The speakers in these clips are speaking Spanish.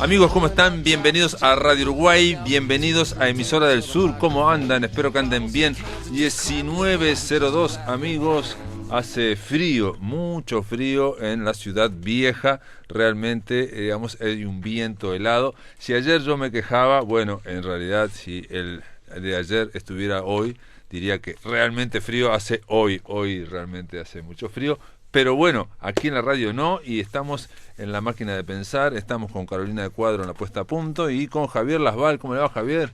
Amigos, ¿cómo están? Bienvenidos a Radio Uruguay, bienvenidos a Emisora del Sur. ¿Cómo andan? Espero que anden bien. 19:02, amigos. Hace frío, mucho frío en la ciudad vieja. Realmente, digamos, hay un viento helado. Si ayer yo me quejaba, bueno, en realidad, si el de ayer estuviera hoy, diría que realmente frío hace hoy. Hoy realmente hace mucho frío. Pero bueno, aquí en la radio no, y estamos en la máquina de pensar, estamos con Carolina de Cuadro en la puesta a punto y con Javier Lasval. ¿Cómo le va, Javier?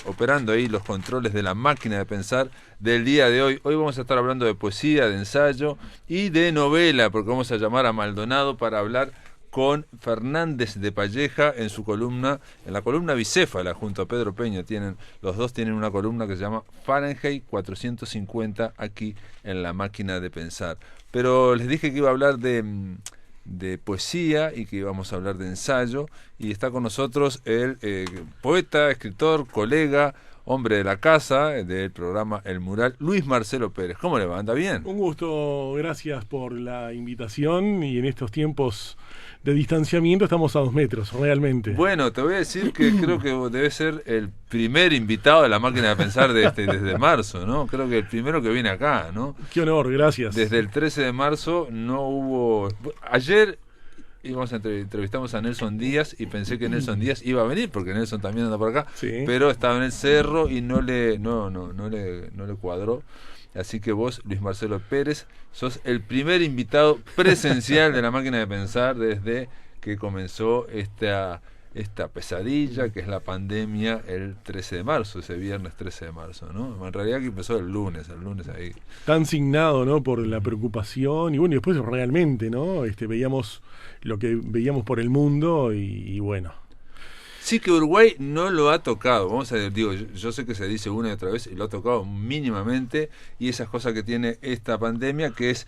Operando ahí los controles de la máquina de pensar del día de hoy. Hoy vamos a estar hablando de poesía, de ensayo y de novela, porque vamos a llamar a Maldonado para hablar con Fernández de Palleja en su columna, en la columna Bicéfala, junto a Pedro Peña. Los dos tienen una columna que se llama Fahrenheit 450 aquí en la máquina de pensar. Pero les dije que iba a hablar de poesía y que íbamos a hablar de ensayo, y está con nosotros el poeta, escritor, colega, hombre de la casa, del programa El Mural, Luis Marcelo Pérez. ¿Cómo le va? ¿Anda bien? Un gusto, gracias por la invitación, y en estos tiempos de distanciamiento estamos a 2 metros, realmente. Bueno, te voy a decir que creo que debe ser el primer invitado de la máquina de pensar desde marzo, ¿no? Creo que el primero que viene acá, ¿no? Qué honor, gracias. Desde el 13 de marzo no hubo... Ayer entrevistamos a Nelson Díaz y pensé que Nelson Díaz iba a venir, porque Nelson también anda por acá, sí, pero estaba en el cerro y no le cuadró. Así que vos, Luis Marcelo Pérez, sos el primer invitado presencial de la máquina de pensar desde que comenzó esta pesadilla que es la pandemia el 13 de marzo, ese viernes 13 de marzo, ¿no? En realidad que empezó el lunes ahí. Tan signado, ¿no?, por la preocupación, y bueno, y después realmente, ¿no? Veíamos lo que veíamos por el mundo y bueno. Sí, que Uruguay no lo ha tocado, yo sé que se dice una y otra vez, y lo ha tocado mínimamente, y esas cosas que tiene esta pandemia, que es,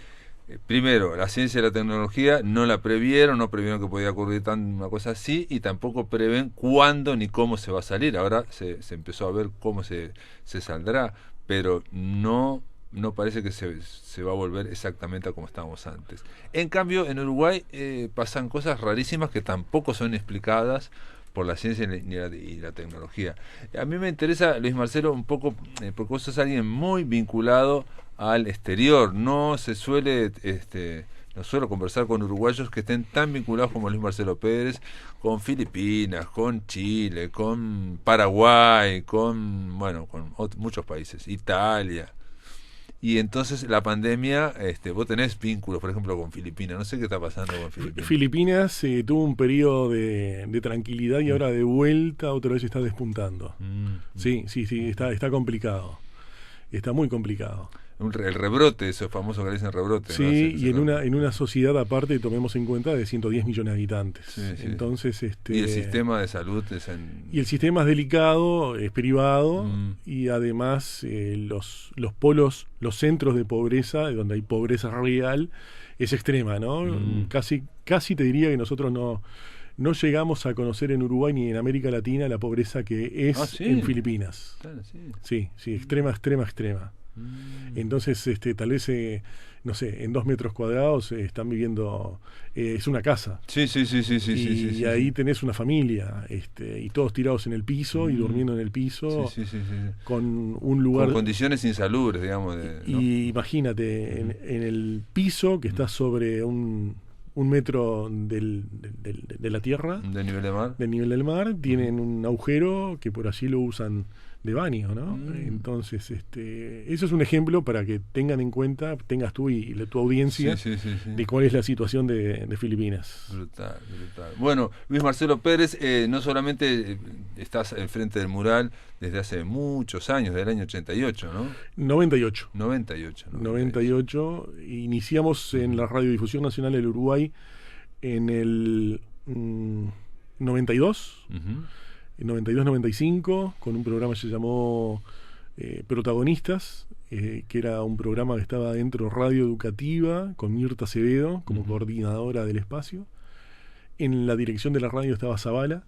primero, la ciencia y la tecnología no previeron que podía ocurrir una cosa así, y tampoco prevén cuándo ni cómo se va a salir. Ahora se empezó a ver cómo se saldrá, pero no parece que se va a volver exactamente a como estábamos antes. En cambio, en Uruguay pasan cosas rarísimas que tampoco son explicadas por la ciencia y la tecnología. A mí me interesa, Luis Marcelo, un poco, porque vos sos alguien muy vinculado al exterior. No suelo conversar con uruguayos que estén tan vinculados como Luis Marcelo Pérez, con Filipinas, con Chile, con Paraguay, con muchos países, Italia. Y entonces la pandemia, vos tenés vínculos, por ejemplo, con Filipinas. No sé qué está pasando con Filipinas. Filipinas tuvo un periodo de tranquilidad y ahora de vuelta otra vez está despuntando. Sí, está complicado. Está muy complicado. El rebrote, eso famoso que le dicen rebrote. Sí, ¿no? y en una sociedad aparte, tomemos en cuenta, de 110 millones de habitantes. Sí. Entonces, y el sistema de salud y el sistema es delicado, es privado, y además los polos, los centros de pobreza, donde hay pobreza real, es extrema, ¿no? Casi te diría que nosotros no llegamos a conocer en Uruguay ni en América Latina la pobreza que es en Filipinas. Claro, sí, extrema. Entonces, tal vez, no sé, en 2 metros cuadrados están viviendo, es una casa. Sí. Y ahí tenés una familia, y todos tirados en el piso y durmiendo en el piso, sí. con un lugar... Con condiciones insalubres, digamos. Y imagínate, en el piso que está sobre un metro de la tierra, del nivel del mar, tienen un agujero que por allí lo usan de baño, ¿no? Entonces, eso es un ejemplo para que tengas tú y tu audiencia, de cuál es la situación de Filipinas. Brutal. Bueno, Luis Marcelo Pérez, no solamente estás al frente del mural desde hace muchos años, del año 88, ¿no? 98. 98. Iniciamos en la Radiodifusión Nacional del Uruguay en el 92. En 92-95, con un programa que se llamó Protagonistas, que era un programa que estaba dentro Radio Educativa, con Mirta Acevedo como coordinadora del espacio. En la dirección de la radio estaba Zavala,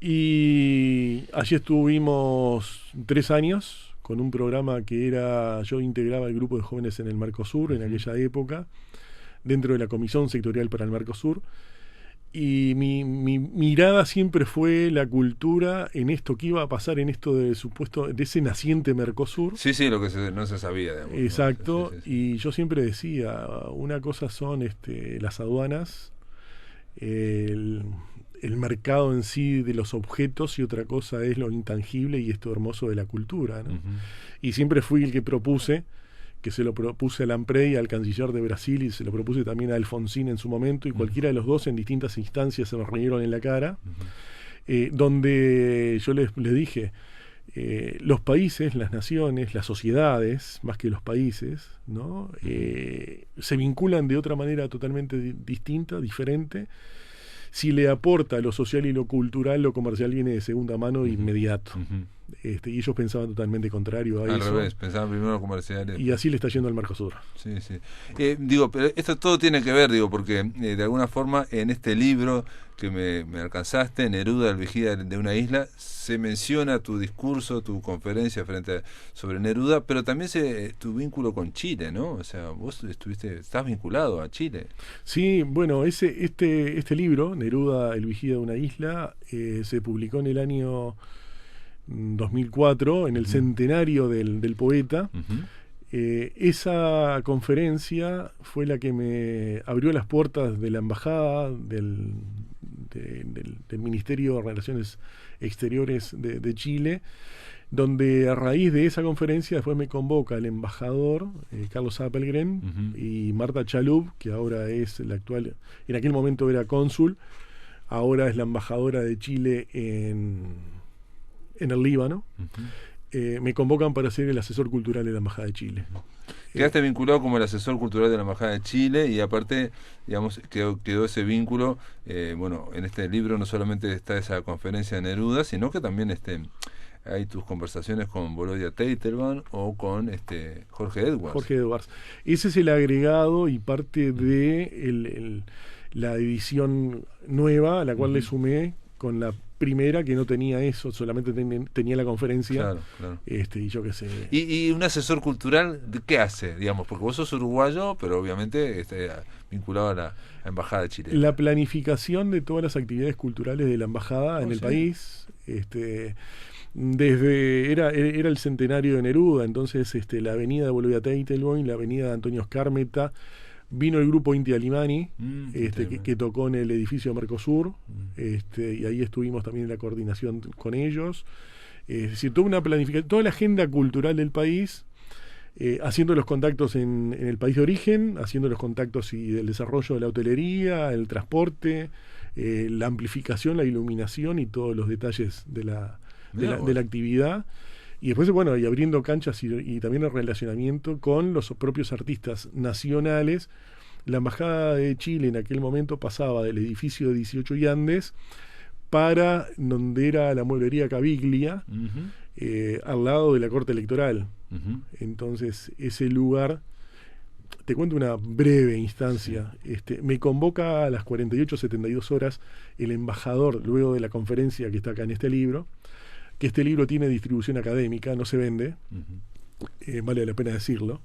y allí estuvimos 3 años con un programa que yo integraba el grupo de jóvenes en el Mercosur en aquella época, dentro de la Comisión Sectorial para el Mercosur. Y mi mirada siempre fue la cultura en esto que iba a pasar, en esto de ese naciente Mercosur. Sí, lo que no se sabía, digamos. Exacto, ¿no? Sí. Y yo siempre decía, una cosa son las aduanas, el, el mercado en sí de los objetos, y otra cosa es lo intangible y esto hermoso de la cultura, ¿no? Y siempre fui el que propuse, que se lo propuse a Lamprey, al canciller de Brasil, y se lo propuse también a Alfonsín en su momento, y cualquiera de los dos en distintas instancias se me reunieron en la cara, donde yo les dije, los países, las naciones, las sociedades, más que los países, ¿no? Se vinculan de otra manera totalmente distinta, diferente. Si le aporta lo social y lo cultural, lo comercial viene de segunda mano inmediato. Y ellos pensaban totalmente contrario a eso. Al revés, pensaban primero lo comercial. Y así le está yendo al Mercosur. Sí. Pero esto todo tiene que ver, porque de alguna forma en este libro que me alcanzaste, Neruda, el vigía de una isla, se menciona tu discurso, tu conferencia sobre Neruda, pero también tu vínculo con Chile, ¿no? O sea, vos estás vinculado a Chile. Sí, bueno, este libro, Neruda, el vigía de una isla, se publicó en el año 2004, en el centenario del poeta. Esa conferencia fue la que me abrió las puertas de la embajada del Ministerio de Relaciones Exteriores de Chile, donde a raíz de esa conferencia después me convoca el embajador Carlos Appelgren y Marta Chalub, que ahora es la actual, en aquel momento era cónsul, ahora es la embajadora de Chile en el Líbano. Me convocan para ser el asesor cultural de la Embajada de Chile. Quedaste vinculado como el asesor cultural de la Embajada de Chile, y aparte, digamos, quedó ese vínculo. En este libro no solamente está esa conferencia de Neruda, sino que también hay tus conversaciones con Volodya Teitelbaum o con Jorge Edwards. Jorge Edwards. Ese es el agregado y parte de la edición nueva, a la cual le sumé con la primera, que no tenía eso, solamente tenía la conferencia. Claro. Y yo qué sé. ¿Y un asesor cultural qué hace? Digamos, porque vos sos uruguayo, pero obviamente vinculado a la Embajada de Chile. La planificación de todas las actividades culturales de la embajada en el país. Era el centenario de Neruda, entonces la avenida de Volodya Teitelbaum, la avenida de Antonio Skármeta. Vino el grupo Inti Illimani, que tocó en el edificio Mercosur, y ahí estuvimos también en la coordinación con ellos. Es decir, toda una planificación, toda la agenda cultural del país, haciendo los contactos en el país de origen, haciendo los contactos y del desarrollo de la hotelería, el transporte, la amplificación, la iluminación y todos los detalles de la actividad. Y después, y abriendo canchas y también el relacionamiento con los propios artistas nacionales. La Embajada de Chile en aquel momento pasaba del edificio de 18 y Andes para donde era la mueblería Caviglia, al lado de la Corte Electoral. Entonces, ese lugar, te cuento una breve instancia. Me convoca a las 48-72 horas el embajador, luego de la conferencia que está acá en este libro, que este libro tiene distribución académica, no se vende, vale la pena decirlo,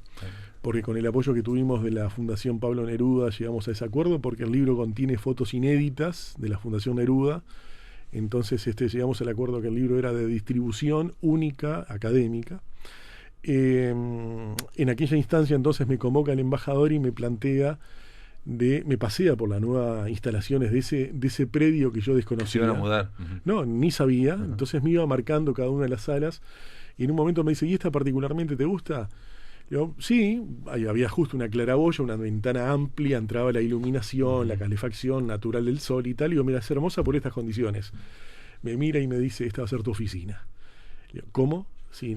porque con el apoyo que tuvimos de la Fundación Pablo Neruda llegamos a ese acuerdo, porque el libro contiene fotos inéditas de la Fundación Neruda. Entonces llegamos al acuerdo que el libro era de distribución única académica. En aquella instancia entonces me convoca el embajador y me plantea me pasea por las nuevas instalaciones de ese predio que yo desconocía. Se iban a mudar. No, ni sabía. Entonces me iba marcando cada una de las salas y en un momento me dice, ¿y esta particularmente te gusta? Digo, sí, había justo una claraboya, una ventana amplia, entraba la iluminación, la calefacción natural del sol y tal. Y digo, mira, es hermosa por estas condiciones. Me mira y me dice, esta va a ser tu oficina. Digo, ¿cómo? Sí,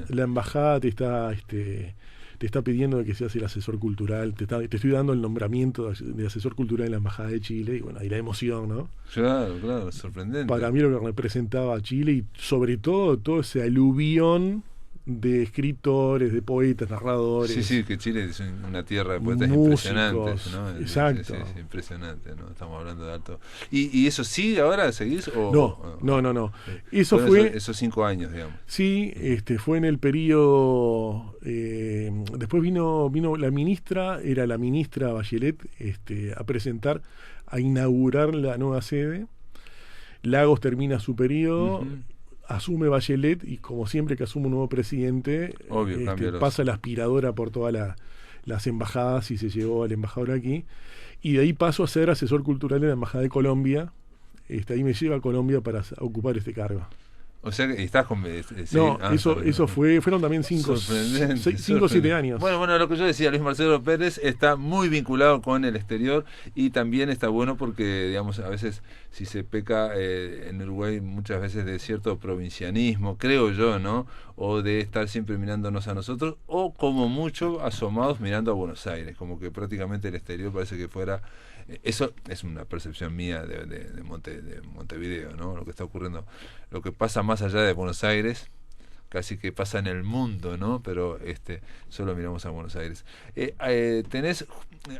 la embajada te está pidiendo de que seas el asesor cultural, te estoy dando el nombramiento de asesor cultural en la Embajada de Chile, y ahí la emoción, ¿no? Claro, sorprendente. Para mí lo que representaba a Chile, y sobre todo ese aluvión de escritores, de poetas, narradores. Sí, que Chile es una tierra de poetas músicos, impresionantes, ¿no? Exacto. Sí, impresionante, ¿no? Estamos hablando de alto. ¿Y eso sigue ahora? ¿Seguís? No. Eso fue esos 5 años, digamos. Sí, fue en el periodo. Después vino la ministra, era la ministra Bachelet, a presentar a inaugurar la nueva sede. Lagos termina su periodo, asume Bachelet, y como siempre que asume un nuevo presidente, pasa la aspiradora por todas las embajadas y se llevó al embajador aquí. Y de ahí paso a ser asesor cultural de la Embajada de Colombia. Ahí me lleva a Colombia para ocupar este cargo. O sea, estás con... No, eso fueron también 5 o 7 años. Bueno, lo que yo decía, Luis Marcelo Pérez está muy vinculado con el exterior, y también está bueno porque, digamos, a veces si se peca en Uruguay muchas veces de cierto provincianismo, creo yo, ¿no? O de estar siempre mirándonos a nosotros, o como mucho asomados mirando a Buenos Aires, como que prácticamente el exterior parece que fuera... Eso es una percepción mía de Montevideo, ¿no? Lo que está ocurriendo, lo que pasa más allá de Buenos Aires, casi que pasa en el mundo, ¿no? Pero solo miramos a Buenos Aires. Tenés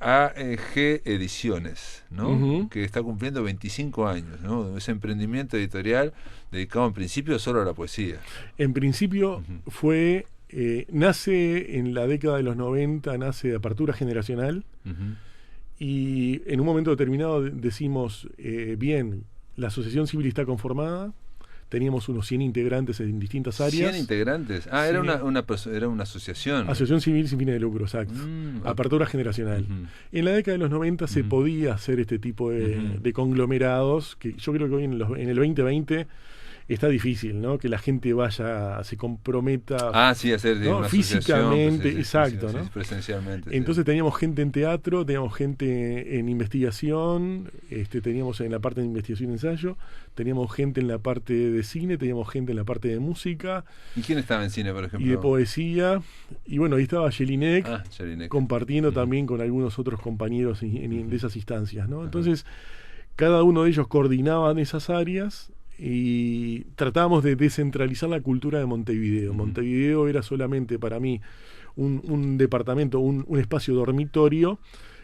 AG Ediciones, ¿no? Que está cumpliendo 25 años, ¿no? Ese emprendimiento editorial dedicado en principio solo a la poesía. En principio fue... nace en la década de los 90, nace de Apertura Generacional. Y en un momento determinado decimos, bien, la asociación civil está conformada, teníamos unos 100 integrantes en distintas áreas. 100 integrantes. Sí. Era una asociación. Asociación civil sin fines de lucro, exacto. Apertura generacional. En la década de los 90 se podía hacer este tipo de conglomerados, que yo creo que hoy en el 2020 está difícil, ¿no? Que la gente vaya, se comprometa. Hacer, ¿no? Una físicamente, exacto, ¿no? Presencialmente. Entonces teníamos gente en teatro, teníamos gente en investigación, teníamos en la parte de investigación y ensayo, teníamos gente en la parte de cine, teníamos gente en la parte de música. ¿Y quién estaba en cine, por ejemplo? Y de poesía. Y bueno, ahí estaba Jelinek, compartiendo también con algunos otros compañeros de esas instancias, ¿no? Entonces, cada uno de ellos coordinaban esas áreas. Y tratábamos de descentralizar la cultura de Montevideo. Montevideo era solamente para mí un departamento, un espacio dormitorio,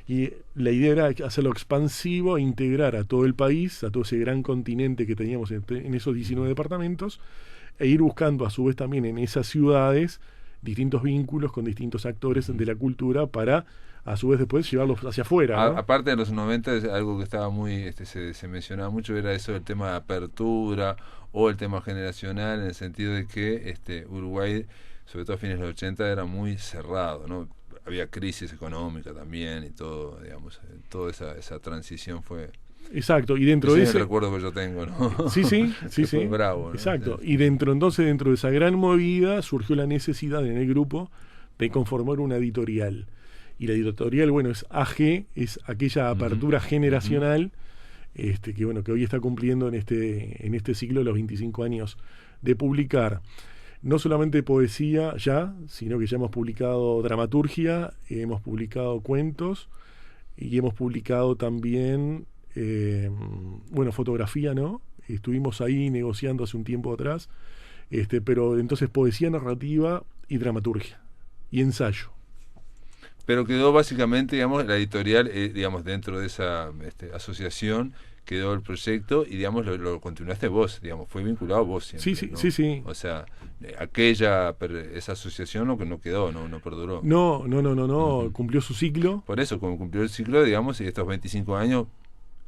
y la idea era hacerlo expansivo e integrar a todo el país, a todo ese gran continente que teníamos en esos 19 departamentos, e ir buscando a su vez también en esas ciudades distintos vínculos con distintos actores de la cultura para a su vez después llevarlos hacia afuera, ¿no? Aparte de los 90, algo que estaba muy se mencionaba mucho era eso del tema de apertura o el tema generacional, en el sentido de que Uruguay, sobre todo a fines de los 80, era muy cerrado, ¿no? Había crisis económica también y todo, digamos, toda esa transición fue... Exacto, y dentro de ese... es el recuerdo que yo tengo, ¿no? Sí. Fue bravo, ¿no? Exacto, y dentro de esa gran movida surgió la necesidad en el grupo de conformar una editorial. Y la editorial, bueno, es AG, es aquella apertura generacional, que hoy está cumpliendo en este ciclo los 25 años de publicar no solamente poesía ya, sino que ya hemos publicado dramaturgia, hemos publicado cuentos y hemos publicado también fotografía, ¿no? Estuvimos ahí negociando hace un tiempo atrás, pero entonces poesía narrativa y dramaturgia y ensayo. Pero quedó básicamente, digamos, la editorial, digamos, dentro de esa asociación, quedó el proyecto y, digamos, lo continuaste vos, digamos, fue vinculado a vos siempre, ¿no? Sí. O sea, esa asociación no quedó, no perduró. No, cumplió su ciclo. Por eso, como cumplió el ciclo, digamos, y estos 25 años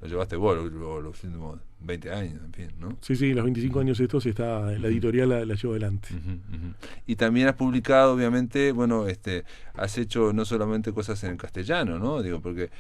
lo llevaste vos, los últimos 20 años, en fin, ¿no? Sí, los 25 años estos la editorial la llevó adelante. Y también has publicado, obviamente, has hecho no solamente cosas en castellano, ¿no? Digo, porque,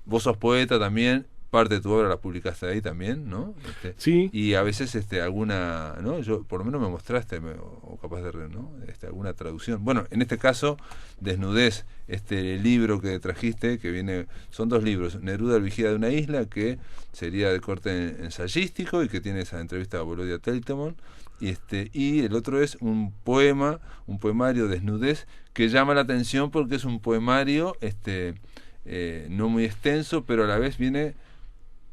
vos sos poeta también, parte de tu obra la publicaste ahí también, ¿no? Sí. Y a veces alguna, ¿no? Yo por lo menos me mostraste, o capaz de, ¿no? Alguna traducción. Bueno, en este caso, Desnudez, libro que trajiste, que son 2 libros, Neruda, el vigía de una isla, que sería de corte ensayístico y que tiene esa entrevista a Volodya Teltemon, y el otro es un poemario, Desnudez, que llama la atención porque es un poemario no muy extenso, pero a la vez viene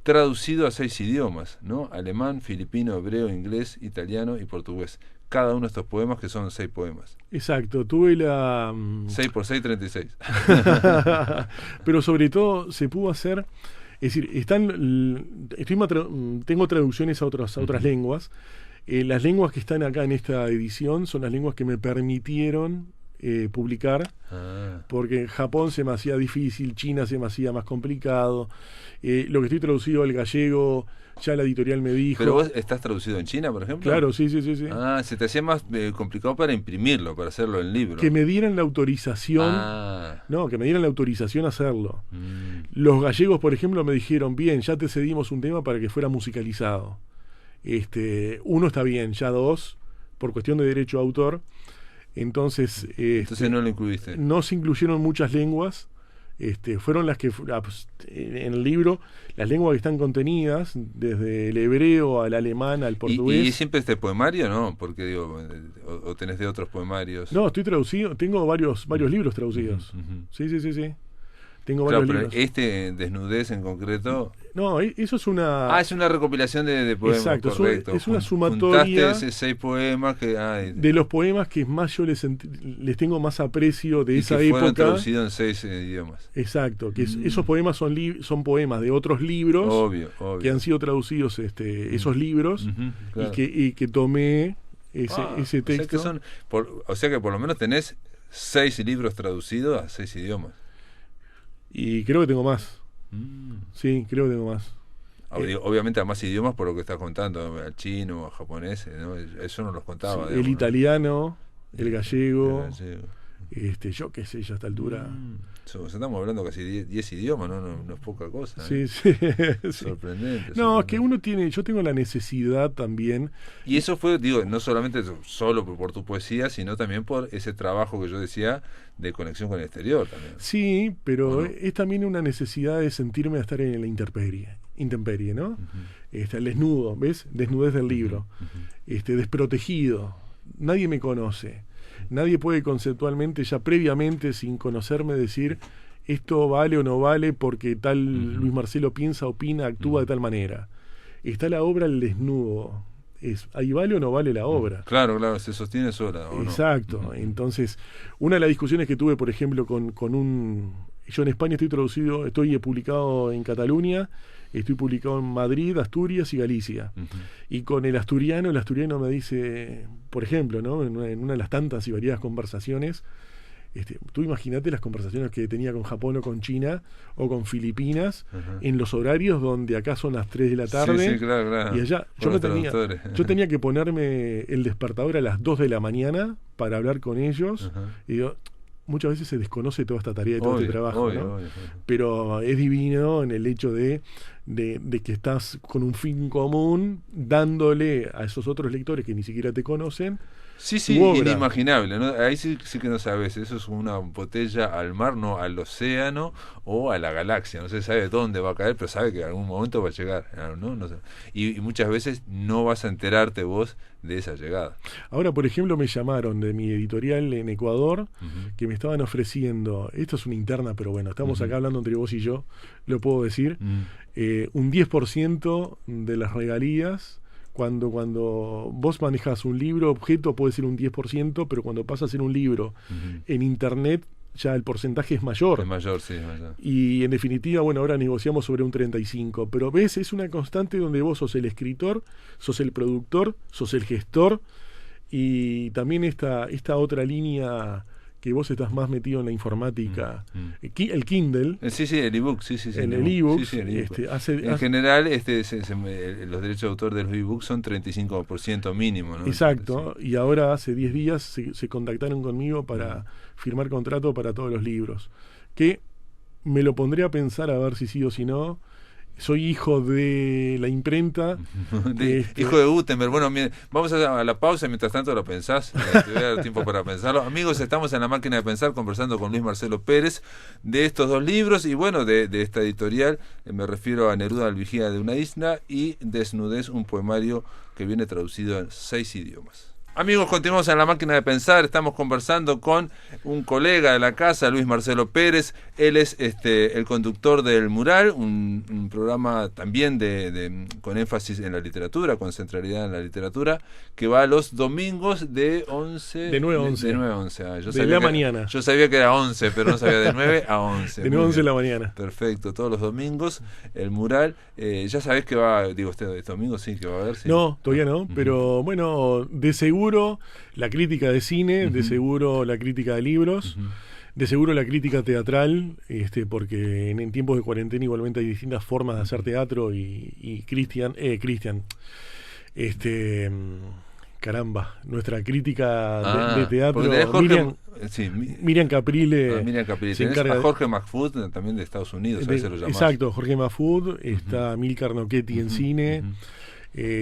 traducido a 6 idiomas, ¿no? Alemán, filipino, hebreo, inglés, italiano y portugués. Cada uno de estos poemas, que son 6 poemas. Exacto, tuve la... 6 por 6, 36. Pero sobre todo se pudo hacer... Es decir, tengo traducciones a otras lenguas. Las lenguas que están acá en esta edición son las lenguas que me permitieron publicar, porque en Japón se me hacía difícil, China se me hacía más complicado. Lo que estoy traducido al gallego, ya la editorial me dijo. ¿Pero vos estás traducido en China, por ejemplo? Claro, sí. Se te hacía más complicado para imprimirlo, para hacerlo en libro. Que me dieran la autorización. Que me dieran la autorización a hacerlo. Los gallegos, por ejemplo, me dijeron, bien, ya te cedimos un tema para que fuera musicalizado. Uno está bien, ya dos, por cuestión de derecho a autor. Entonces no lo incluiste. No se incluyeron muchas lenguas. Fueron las que en el libro, las lenguas que están contenidas, desde el hebreo al alemán al portugués. ¿Y siempre poemario, no? Porque digo, o tenés de otros poemarios. No, estoy traducido, tengo varios libros traducidos. Sí. Tengo varios libros. Desnudez en concreto. No, eso es una. Es una recopilación de poemas. Exacto, correcto. Es una sumatoria. Juntaste 6 poemas de los poemas que más yo les tengo más aprecio de esa época. Fueron traducidos en 6 idiomas. Exacto, que esos poemas son poemas de otros libros. Obvio. Que han sido traducidos esos libros. Claro. y que tomé ese texto. O sea que por lo menos tenés 6 libros traducidos a 6 idiomas. Y creo que tengo más. Sí, creo que tengo más. Obviamente a más idiomas por lo que estás contando, al chino, al japonés, ¿no? Eso no los contaba. El italiano, el gallego. Yo qué sé, ya a esta altura. Estamos hablando casi 10 idiomas, no es poca cosa. Sí. Sorprendente. Es que yo tengo la necesidad también. Y eso fue, no solamente solo por tu poesía, sino también por ese trabajo que yo decía de conexión con el exterior también. Sí, pero es también una necesidad de sentirme a estar en la intemperie, ¿no? El desnudo, ¿ves? Desnudez del libro. Desprotegido. Nadie me conoce. Nadie puede conceptualmente, ya previamente, sin conocerme, decir esto vale o no vale porque tal Luis Marcelo piensa, opina, actúa de tal manera. Está la obra al desnudo. ¿Ahí vale o no vale la obra? Claro, se sostiene sola. Exacto. No. Entonces, una de las discusiones que tuve, por ejemplo, con un... Yo en España estoy publicado en Cataluña, estoy publicado en Madrid, Asturias y Galicia. Y con el asturiano me dice, por ejemplo, ¿no? en una de las tantas y variadas conversaciones, tú imagínate las conversaciones que tenía con Japón o con China o con Filipinas, en los horarios donde acá son las 3 de la tarde. Sí, claro. Y allá yo tenía que ponerme el despertador a las 2 de la mañana para hablar con ellos. Y digo, muchas veces se desconoce toda esta tarea y todo este trabajo, ¿no? Obvio. Pero es divino en el hecho de que estás con un fin común, dándole a esos otros lectores que ni siquiera te conocen. Sí, inimaginable, ¿no? Ahí sí que no sabes, eso es una botella al mar, no al océano o a la galaxia, no se sabe dónde va a caer, pero sabe que en algún momento va a llegar, ¿no? No sé. Y muchas veces no vas a enterarte vos de esa llegada. Ahora, por ejemplo, me llamaron de mi editorial en Ecuador, que me estaban ofreciendo, esto es una interna, pero bueno, estamos acá hablando entre vos y yo, lo puedo decir, un 10% de las regalías. Cuando vos manejas un libro objeto puede ser un 10%, pero cuando pasa a ser un libro en internet ya el porcentaje es mayor. Es mayor, sí, es mayor. Y en definitiva, ahora negociamos sobre un 35%. Pero ves, es una constante donde vos sos el escritor, sos el productor, sos el gestor, y también esta otra línea que vos estás más metido en la informática, el Kindle. Sí, el ebook, sí. En el ebook. En general, los derechos de autor de los ebooks son 35% mínimo, ¿no? Exacto, y ahora hace 10 días se contactaron conmigo para firmar contrato para todos los libros, que me lo pondré a pensar a ver si sí o si no. Soy hijo de la imprenta. Hijo de Gutenberg. Bueno, vamos a la pausa, mientras tanto lo pensás. Te voy a dar tiempo para pensarlo. Amigos, estamos en La Máquina de Pensar conversando con Luis Marcelo Pérez de estos 2 libros y de esta editorial. Me refiero a Neruda, el vigía de una isla, y Desnudez, un poemario que viene traducido en 6 idiomas. Amigos, continuamos en La Máquina de Pensar. Estamos conversando con un colega de la casa, Luis Marcelo Pérez. Él es el conductor del Mural, un programa también con énfasis en la literatura, con centralidad en la literatura, que va los domingos de 11... De 9 a 11. De 9 a 11. De la mañana. Yo sabía que era 11, pero no sabía de 9 a 11. De 9 a 11 de la mañana. Perfecto, todos los domingos, el Mural. Ya sabés que va, este domingo sí que va a haber. Sí. No, todavía no, pero bueno, de seguro seguro la crítica de cine, de seguro la crítica de libros, de seguro la crítica teatral, porque en tiempos de cuarentena igualmente hay distintas formas de hacer teatro y Cristian, caramba, nuestra crítica de teatro, Miriam Caprile. Miriam Caprile. Se encarga a Jorge Mahfoud, también de Estados Unidos, a veces lo llamás. Exacto, Jorge Mahfoud, está Milcar Nochetti en cine.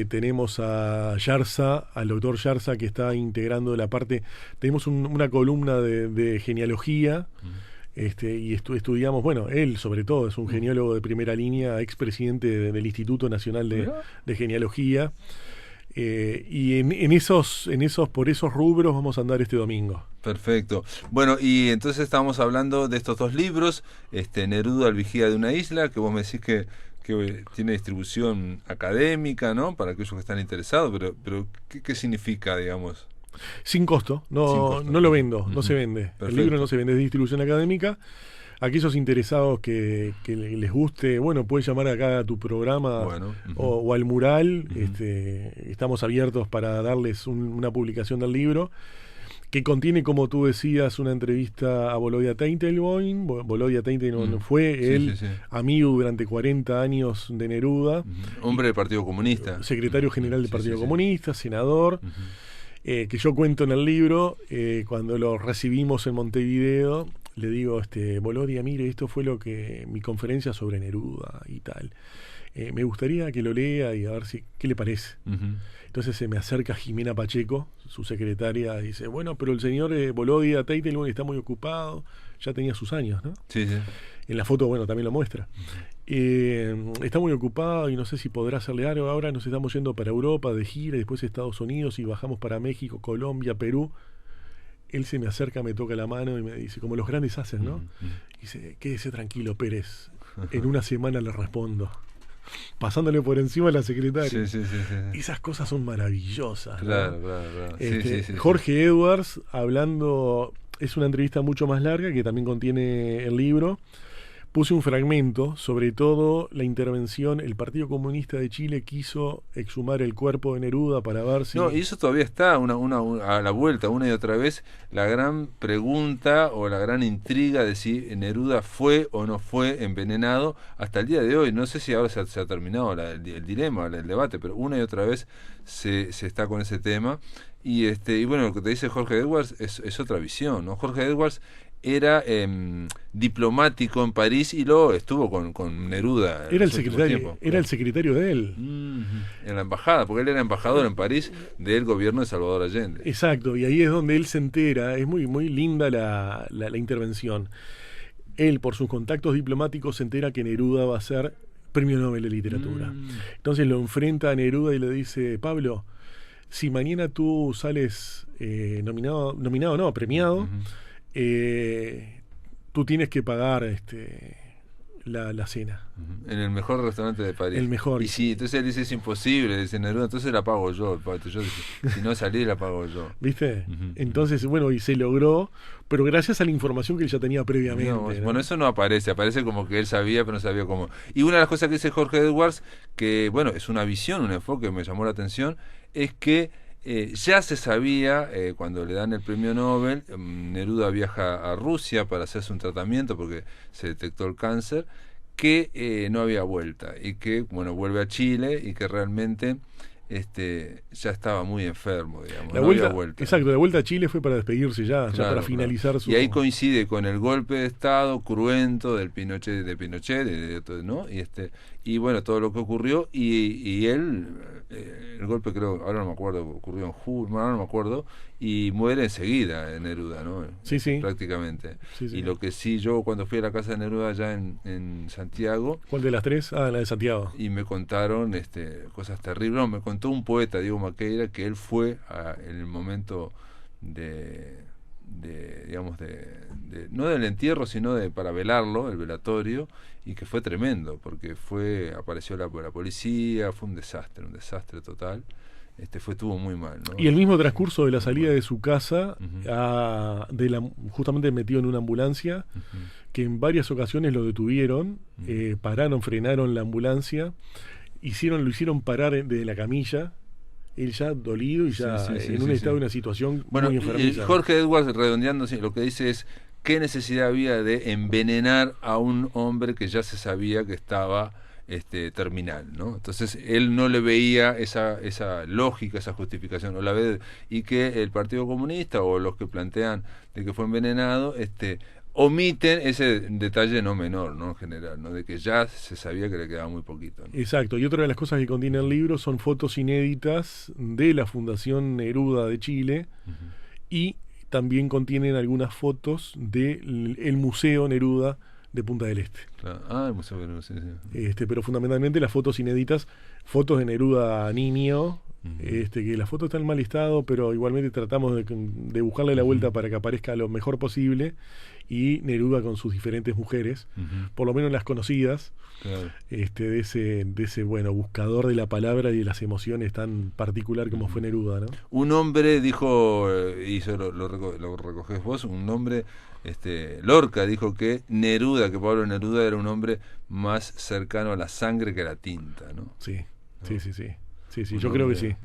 Tenemos a Yarza, al doctor Yarza, que está integrando la parte. Tenemos una columna de genealogía, y estudiamos, bueno, él sobre todo es un genealógo de primera línea, expresidente del Instituto Nacional de Genealogía. Y por esos rubros vamos a andar este domingo. Perfecto. Bueno, y entonces estábamos hablando de estos dos libros, Neruda, el vigía de una isla, que vos me decís que tiene distribución académica, ¿no? Para aquellos que están interesados, pero ¿qué significa, digamos? Sin costo, no lo vendo, no se vende. Perfecto. El libro no se vende, es de distribución académica. Aquellos interesados que les guste, bueno, puedes llamar acá a tu programa o al mural. Estamos abiertos para darles una publicación del libro, que contiene, como tú decías, una entrevista a Volodya Teitelbaum. Volodya Teitelbaum fue amigo durante 40 años de Neruda. Hombre del Partido Comunista. Secretario general del Partido Comunista, senador. Que yo cuento en el libro, cuando lo recibimos en Montevideo, le digo, Volodya, mire, esto fue mi conferencia sobre Neruda y tal. Me gustaría que lo lea y a ver qué le parece. Entonces se me acerca Jimena Pacheco, su secretaria, y dice, bueno, pero el señor Volodya Teitelbaum está muy ocupado, ya tenía sus años, ¿no? Sí. En la foto, bueno, también lo muestra. Está muy ocupado y no sé si podrá hacerle algo. Ahora nos estamos yendo para Europa de gira, y después Estados Unidos, y bajamos para México, Colombia, Perú. Él se me acerca, me toca la mano y me dice, como los grandes hacen, ¿no? Y dice, quédese tranquilo, Pérez, en una semana le respondo. Pasándole por encima a la secretaria. Sí. Esas cosas son maravillosas, ¿no? Claro. Jorge Edwards hablando, es una entrevista mucho más larga que también contiene el libro. Puse un fragmento, sobre todo la intervención. El Partido Comunista de Chile quiso exhumar el cuerpo de Neruda para ver si... No, y eso todavía está a la vuelta, una y otra vez, la gran pregunta o la gran intriga de si Neruda fue o no fue envenenado hasta el día de hoy. No sé si ahora se ha terminado el dilema, el debate, pero una y otra vez se está con ese tema. Y bueno, lo que te dice Jorge Edwards es otra visión, ¿no? Jorge Edwards era diplomático en París y luego estuvo con Neruda. Era el secretario de él. En la embajada, porque él era embajador en París del gobierno de Salvador Allende. Exacto, y ahí es donde él se entera. Es muy, muy linda la intervención. Él, por sus contactos diplomáticos, se entera que Neruda va a ser Premio Nobel de Literatura. Entonces lo enfrenta a Neruda y le dice, Pablo, si mañana tú sales premiado, tú tienes que pagar la cena. En el mejor restaurante de París. El mejor. Y sí, entonces él dice, es imposible, dice Neruda, entonces la pago yo. Si no salí, la pago yo. ¿Viste? Entonces, bueno, y se logró, pero gracias a la información que él ya tenía previamente. ¿no? Bueno, eso no aparece como que él sabía, pero no sabía cómo. Y una de las cosas que dice Jorge Edwards, que bueno, es una visión, un enfoque que me llamó la atención, es que ya se sabía, cuando le dan el premio Nobel, Neruda viaja a Rusia para hacerse un tratamiento porque se detectó el cáncer, que no había vuelta y que, bueno, vuelve a Chile y que realmente ya estaba muy enfermo, digamos. Había vuelta. Exacto, la vuelta a Chile fue para despedirse ya para finalizar su... Y ahí coincide con el golpe de Estado cruento del Pinochet, ¿no? Y bueno, todo lo que ocurrió, y él, el golpe creo, ahora no me acuerdo, ocurrió en julio, ahora no me acuerdo, y muere enseguida Neruda, ¿no? Sí. Prácticamente. Sí. Y lo que sí, yo cuando fui a la casa de Neruda allá en Santiago... ¿Cuál de las tres? La de Santiago. Y me contaron cosas terribles. No, me contó un poeta, Diego Maqueira, que él fue en el momento digamos, no del entierro, sino para velarlo, el velatorio, y que fue tremendo, porque apareció la policía, fue un desastre total. Estuvo muy mal, ¿no? Y el mismo transcurso de la salida de su casa, justamente metido en una ambulancia, que en varias ocasiones lo detuvieron, frenaron la ambulancia, lo hicieron parar de la camilla, él ya dolido y ya en un estado de una situación muy enfermiza. Jorge Edwards, redondeando, lo que dice es qué necesidad había de envenenar a un hombre que ya se sabía que estaba terminal, ¿no? Entonces él no le veía esa lógica, esa justificación, y que el Partido Comunista o los que plantean de que fue envenenado, omiten ese detalle no menor, ¿no? En general, ¿no? De que ya se sabía que le quedaba muy poquito, ¿no? Exacto, y otra de las cosas que contiene el libro son fotos inéditas de la Fundación Neruda de Chile, y también contienen algunas fotos del Museo Neruda de Punta del Este. Claro. El Museo Neruda, sí. Pero fundamentalmente las fotos inéditas, fotos de Neruda niño, que las fotos están en mal estado, pero igualmente tratamos de buscarle la vuelta para que aparezca lo mejor posible, y Neruda con sus diferentes mujeres, por lo menos las conocidas, claro. de ese buscador de la palabra y de las emociones tan particular como fue Neruda, ¿no? Un hombre dijo, y eso lo recogés vos, un hombre, Lorca dijo que Pablo Neruda era un hombre más cercano a la sangre que a la tinta, ¿no? Sí, ¿no? Sí, yo creo que sí.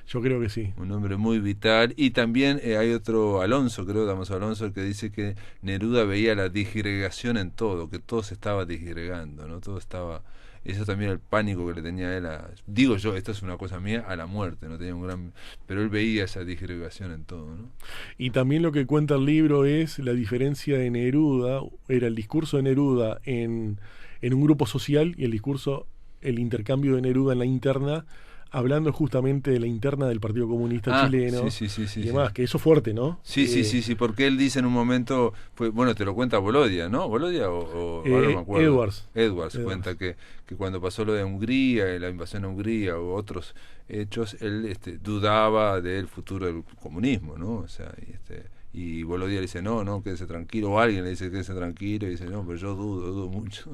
Yo creo que sí. Un hombre muy vital. Y también hay otro Alonso, Damaso Alonso, que dice que Neruda veía la disgregación en todo, que todo se estaba disgregando, ¿no? Todo estaba... Eso también el pánico que le tenía a él, digo yo, esto es una cosa mía, a la muerte, ¿no? Tenía un gran... Pero él veía esa disgregación en todo, ¿no? Y también lo que cuenta el libro es la diferencia de Neruda, era el discurso de Neruda en un grupo social, y el intercambio de Neruda en la interna, hablando justamente de la interna del Partido Comunista chileno, y demás, que eso es fuerte, ¿no? Sí, porque él dice en un momento, te lo cuenta Volodya, ¿no? ¿Volodya o ahora no me acuerdo? Edwards cuenta que cuando pasó lo de Hungría, la invasión a Hungría u otros hechos, él dudaba del futuro del comunismo, ¿no? O sea, y Volodya le dice, no, quédese tranquilo, o alguien le dice, quédese tranquilo, y dice, no, pero yo dudo mucho.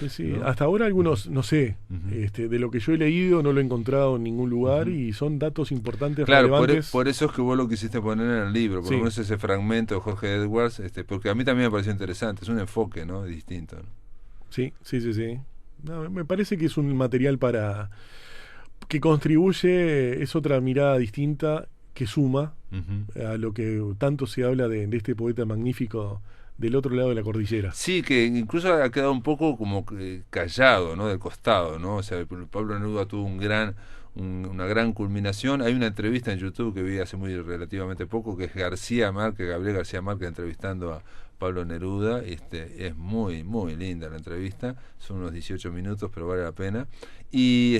Sí, ¿no? Hasta ahora algunos, no sé, de lo que yo he leído no lo he encontrado en ningún lugar, y son datos importantes, relevantes. Por eso es que vos lo quisiste poner en el libro, por lo menos ese fragmento de Jorge Edwards, porque a mí también me pareció interesante, es un enfoque, ¿no? Distinto, ¿no? Sí. No, me parece que es un material que contribuye, es otra mirada distinta, que suma a lo que tanto se habla de este poeta magnífico del otro lado de la cordillera. Sí, que incluso ha quedado un poco como callado, ¿no? Del costado, ¿no? O sea, Pablo Neruda tuvo una gran culminación. Hay una entrevista en YouTube que vi hace relativamente poco, que es Gabriel García Márquez entrevistando a Pablo Neruda. Es muy, muy linda la entrevista, son unos 18 minutos, pero vale la pena. Y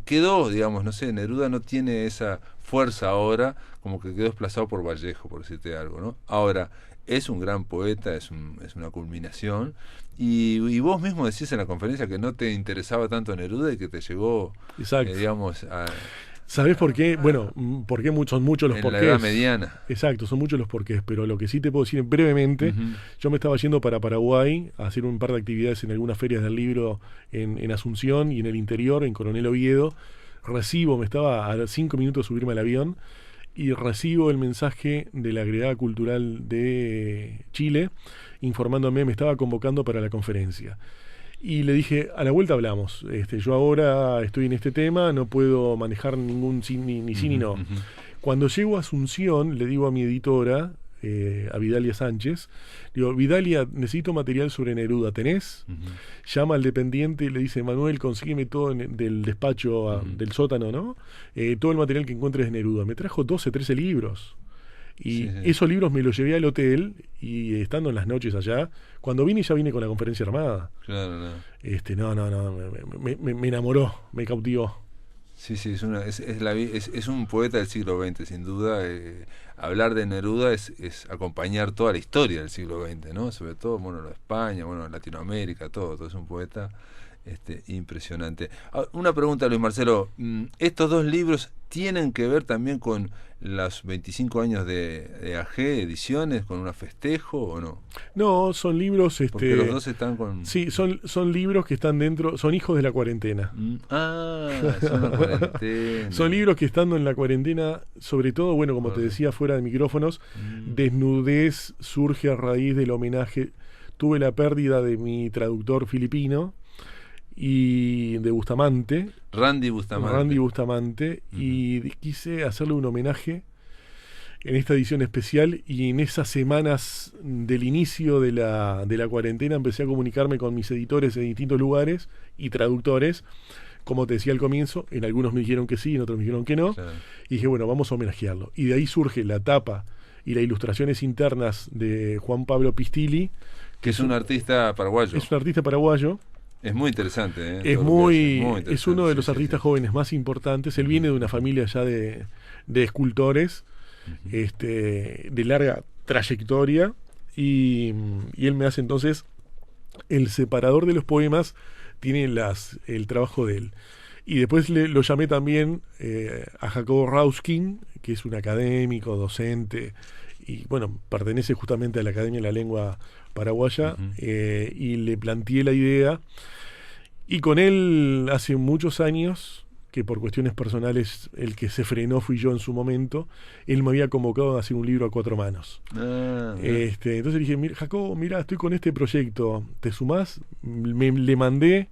quedó, digamos, no sé, Neruda no tiene esa fuerza ahora, como que quedó desplazado por Vallejo, por decirte algo, ¿no? Ahora, es un gran poeta, es una culminación, y vos mismo decís en la conferencia que no te interesaba tanto Neruda y que te llegó, digamos, a... ¿Sabés por qué? Bueno, porque son muchos los porqués. En la edad mediana. Exacto, son muchos los porqués, pero lo que sí te puedo decir brevemente, yo me estaba yendo para Paraguay a hacer un par de actividades en algunas ferias del libro en Asunción y en el interior, en Coronel Oviedo. Me estaba a 5 minutos de subirme al avión, y recibo el mensaje de la Agregada Cultural de Chile informándome, me estaba convocando para la conferencia. Y le dije, a la vuelta hablamos. Yo ahora estoy en este tema, no puedo manejar ningún ni sí ni no. Cuando llego a Asunción, le digo a mi editora, a Vidalia Sánchez, digo, Vidalia, necesito material sobre Neruda, ¿tenés? Llama al dependiente y le dice, Manuel, consígueme todo del despacho del sótano, ¿no? Todo el material que encuentres de Neruda. Me trajo 12, 13 libros. Y esos libros me los llevé al hotel, y estando en las noches allá, cuando vine ya vine con la conferencia armada. Claro. Me enamoró, me cautivó. Sí, es un poeta del siglo XX, sin duda. Hablar de Neruda es acompañar toda la historia del siglo XX, ¿no? Sobre todo, España, Latinoamérica, todo es un poeta impresionante. Una pregunta, Luis Marcelo, ¿estos dos libros tienen que ver también con los 25 años de AG Ediciones, con un festejo o no? No, son libros... Porque los dos están con... Sí, son libros que están dentro, son hijos de la cuarentena. Son la cuarentena. Son libros que estando en la cuarentena, sobre todo, como te decía fuera de micrófonos, Desnudez surge a raíz del homenaje. Tuve la pérdida de mi traductor filipino, y de Bustamante. Randy Bustamante. Randy Bustamante. Y quise hacerle un homenaje en esta edición especial, y en esas semanas del inicio de la cuarentena empecé a comunicarme con mis editores en distintos lugares y traductores. Como te decía al comienzo, en algunos me dijeron que sí, en otros me dijeron que no. Claro. Y dije, bueno, vamos a homenajearlo. Y de ahí surge la tapa y las ilustraciones internas de Juan Pablo Pistilli, que es un artista paraguayo. Es un artista paraguayo. Es muy interesante. Es muy interesante. Es uno de los artistas jóvenes más importantes. Él viene de una familia ya de escultores, de larga trayectoria, y él me hace entonces el separador de los poemas, tiene el trabajo de él. Y después lo llamé también a Jacobo Rauskin, que es un académico, docente, y bueno, pertenece justamente a la Academia de la Lengua Paraguaya, y le planteé la idea, y con él hace muchos años, que por cuestiones personales el que se frenó fui yo en su momento, él me había convocado a hacer un libro a 4 manos. Entonces le dije, Jacobo, mira, estoy con este proyecto, ¿te sumás? Le mandé,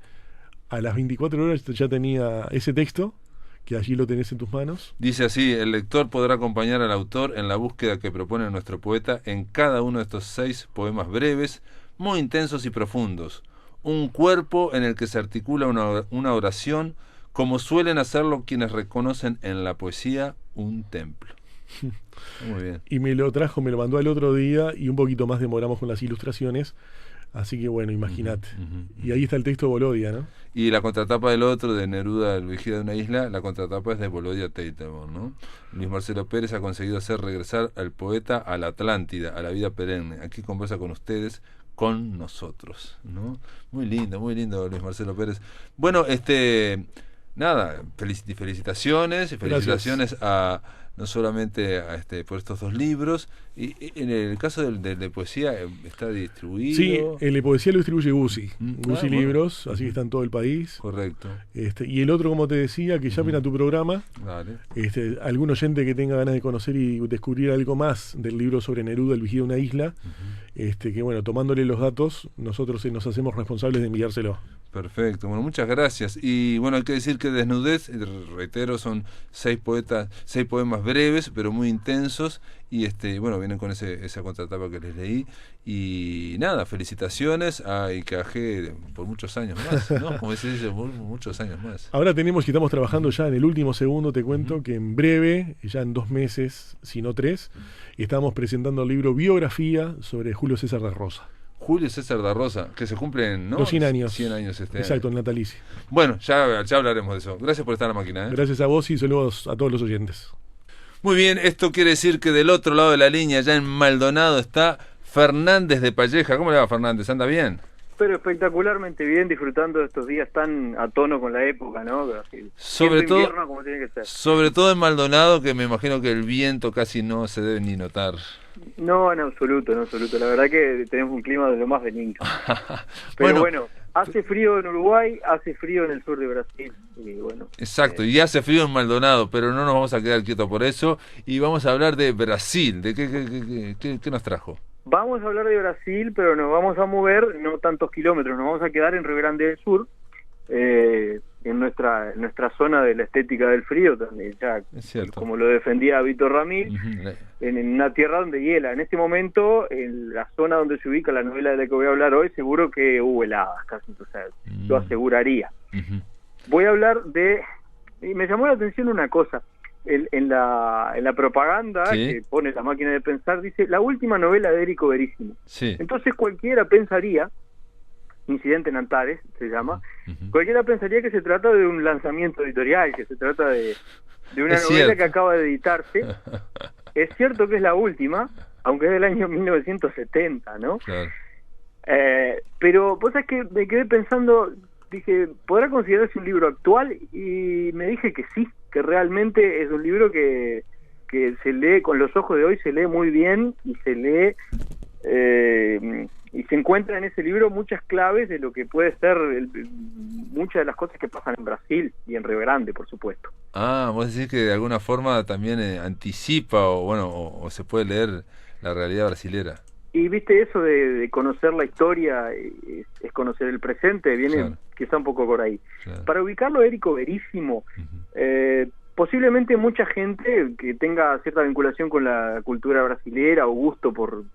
a las 24 horas ya tenía ese texto, que allí lo tenés en tus manos. Dice así: el lector podrá acompañar al autor en la búsqueda que propone nuestro poeta en cada uno de estos 6 poemas breves, muy intensos y profundos. Un cuerpo en el que se articula una oración, como suelen hacerlo quienes reconocen en la poesía un templo. Muy bien. Y me lo mandó al otro día, y un poquito más demoramos con las ilustraciones. Así que bueno, imagínate. Y ahí está el texto de Bolodia, ¿no? Y la contratapa del otro, de Neruda, El vigía de una isla, la contratapa es de Bolodia Teitelbaum, ¿no? Luis Marcelo Pérez ha conseguido hacer regresar al poeta a la Atlántida, a la vida perenne. Aquí conversa con ustedes, con nosotros, ¿no? Muy lindo Luis Marcelo Pérez. Bueno, nada, felicitaciones y felicitaciones a no solamente por estos 2 libros, y en el caso de poesía está distribuido. Sí, el de poesía lo distribuye Guzzi Libros, así que está en todo el país. Correcto. Y el otro, como te decía, que llamen a tu programa. Vale. Algún oyente que tenga ganas de conocer y descubrir algo más del libro sobre Neruda, El vigía de una isla, que bueno, tomándole los datos, nosotros nos hacemos responsables de enviárselo. Perfecto, bueno, muchas gracias. Y bueno, hay que decir que Desnudez, reitero, son 6 poemas breves, pero muy intensos, y bueno, vienen con esa contratapa que les leí. Y nada, felicitaciones a IKG por muchos años más, ¿no? Como se dice, muchos años más. Ahora estamos trabajando ya en el último segundo, te cuento que en breve, ya en 2 meses, si no 3, estamos presentando el libro Biografía sobre Julio César da Rosa. Julio César da Rosa, que se cumplen, ¿no? Los 100 años. 100 años Exacto, el natalicio. Bueno, ya hablaremos de eso. Gracias por estar en la máquina. Gracias a vos y saludos a todos los oyentes. Muy bien, esto quiere decir que del otro lado de la línea, ya en Maldonado, está Fernández de Palleja. ¿Cómo le va, Fernández? ¿Anda bien? Pero espectacularmente bien, disfrutando de estos días tan a tono con la época, ¿no? Sobre todo, invierno, como tiene que ser. Sobre todo en Maldonado, que me imagino que el viento casi no se debe ni notar. No, en absoluto. La verdad que tenemos un clima de lo más benigno. Pero bueno, hace frío en Uruguay, hace frío en el sur de Brasil. Y bueno, exacto, y hace frío en Maldonado, pero no nos vamos a quedar quietos por eso. Y vamos a hablar de Brasil. ¿De qué nos trajo? Vamos a hablar de Brasil, pero nos vamos a mover no tantos kilómetros, nos vamos a quedar en Rio Grande del Sur, en nuestra zona de la estética del frío, también ya, como lo defendía Víctor Ramil, en una tierra donde hiela. En este momento, en la zona donde se ubica la novela de la que voy a hablar hoy, seguro que hubo heladas, casi, o sea, lo aseguraría. Voy a hablar y me llamó la atención una cosa. En la propaganda que pone La máquina de pensar, dice la última novela de Érico Veríssimo. Entonces cualquiera pensaría, Incidente en Antares se llama, cualquiera pensaría que se trata de un lanzamiento editorial, que se trata de una novela que acaba de editarse. Es cierto que es la última, aunque es del año 1970, ¿no? Claro. Pero vos sabés que me quedé pensando, dije, ¿podrá considerarse un libro actual? Y me dije que sí, que realmente es un libro que se lee con los ojos de hoy, se lee muy bien, y se lee y se encuentra en ese libro muchas claves de lo que puede ser muchas de las cosas que pasan en Brasil y en Rio Grande, por supuesto. Vos decís que de alguna forma también anticipa o se puede leer la realidad brasilera. Y viste, eso de conocer la historia es conocer el presente, viene quizá un poco por ahí. Para ubicarlo, Érico Veríssimo, posiblemente mucha gente que tenga cierta vinculación con la cultura brasilera o gusto por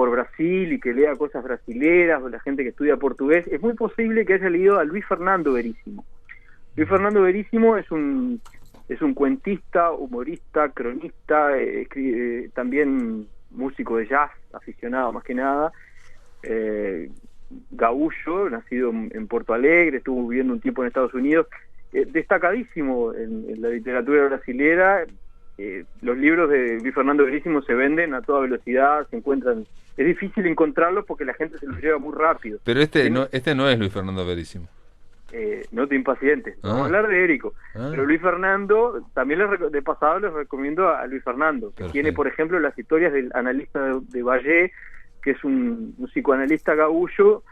Brasil y que lea cosas brasileras, o la gente que estudia portugués, es muy posible que haya leído a Luis Fernando Veríssimo. Luis Fernando Veríssimo es un cuentista, humorista, cronista, también músico de jazz, aficionado más que nada, gaúcho, nacido en Porto Alegre, estuvo viviendo un tiempo en Estados Unidos, destacadísimo en la literatura brasilera. Los libros de Luis Fernando Veríssimo se venden a toda velocidad, se encuentran, es difícil encontrarlos porque la gente se los lleva muy rápido. Pero este no es Luis Fernando Veríssimo. No te impacientes, vamos a hablar de Érico. Pero Luis Fernando, también de pasado les recomiendo a Luis Fernando, que tiene, por ejemplo, las historias del analista de Valle, que es un psicoanalista gaúcho